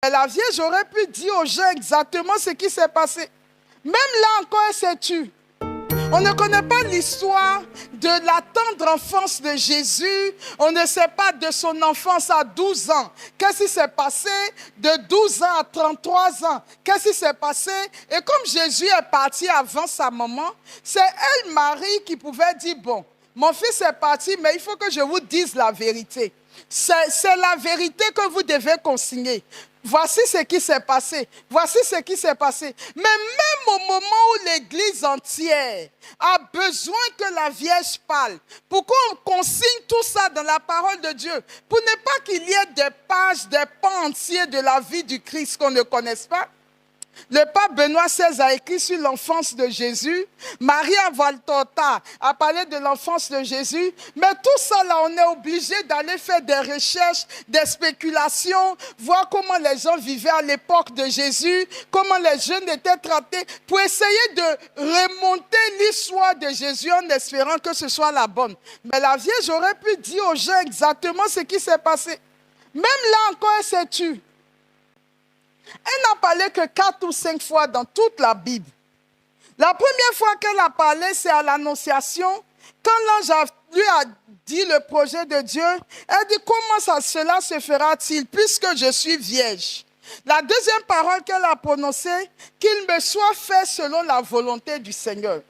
Et la Vierge aurait pu dire aux gens exactement ce qui s'est passé. Même là encore, elle s'est tue. On ne connaît pas l'histoire de la tendre enfance de Jésus. On ne sait pas de son enfance à 12 ans. Qu'est-ce qui s'est passé de 12 ans à 33 ans? Qu'est-ce qui s'est passé? Et comme Jésus est parti avant sa maman, c'est elle, Marie, qui pouvait dire, bon, mon fils est parti, mais il faut que je vous dise la vérité. C'est la vérité que vous devez consigner. Voici ce qui s'est passé. Voici ce qui s'est passé. Mais même au moment où l'Église entière a besoin que la Vierge parle, pourquoi on consigne tout ça dans la parole de Dieu? Pour ne pas qu'il y ait des pages, des pans entiers de la vie du Christ qu'on ne connaisse pas. Le pape Benoît XVI a écrit sur l'enfance de Jésus. Maria Valtorta a parlé de l'enfance de Jésus. Mais tout ça, là, on est obligé d'aller faire des recherches, des spéculations, voir comment les gens vivaient à l'époque de Jésus, comment les jeunes étaient traités, pour essayer de remonter l'histoire de Jésus en espérant que ce soit la bonne. Mais la Vierge aurait pu dire aux gens exactement ce qui s'est passé. Même là encore, elle s'est tue. Elle n'a parlé que 4 ou 5 fois dans toute la Bible. La première fois qu'elle a parlé, c'est à l'Annonciation. Quand l'ange lui a dit le projet de Dieu, elle dit, comment cela se fera-t-il puisque je suis vierge? La deuxième parole qu'elle a prononcée, qu'il me soit fait selon la volonté du Seigneur.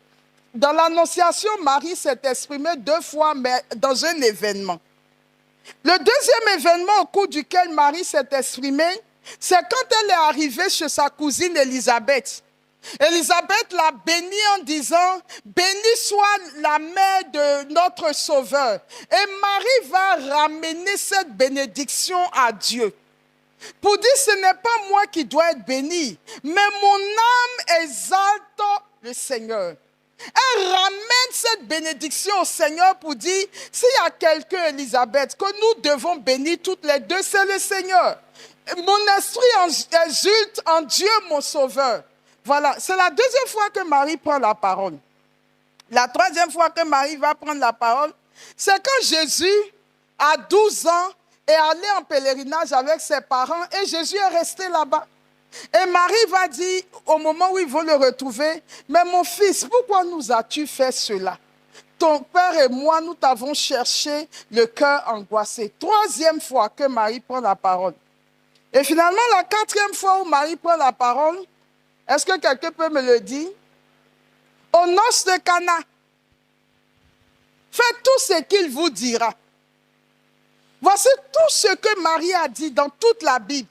Dans l'Annonciation, Marie s'est exprimée 2 fois, mais dans un événement. Le deuxième événement au cours duquel Marie s'est exprimée, c'est quand elle est arrivée chez sa cousine Élisabeth. Élisabeth l'a bénie en disant, bénie soit la mère de notre Sauveur. Et Marie va ramener cette bénédiction à Dieu. Pour dire, ce n'est pas moi qui dois être bénie, mais mon âme exalte le Seigneur. Elle ramène cette bénédiction au Seigneur pour dire, s'il y a quelqu'un, Élisabeth, que nous devons bénir toutes les deux, c'est le Seigneur. Mon esprit exulte en Dieu, mon Sauveur. Voilà, c'est la deuxième fois que Marie prend la parole. La troisième fois que Marie va prendre la parole, c'est quand Jésus, à 12 ans, est allé en pèlerinage avec ses parents et Jésus est resté là-bas. Et Marie va dire, au moment où ils vont le retrouver, mais mon fils, pourquoi nous as-tu fait cela? Ton père et moi, nous t'avons cherché le cœur angoissé. Troisième fois que Marie prend la parole. Et finalement, la quatrième fois où Marie prend la parole, est-ce que quelqu'un peut me le dire? Aux noces de Cana, faites tout ce qu'il vous dira. Voici tout ce que Marie a dit dans toute la Bible.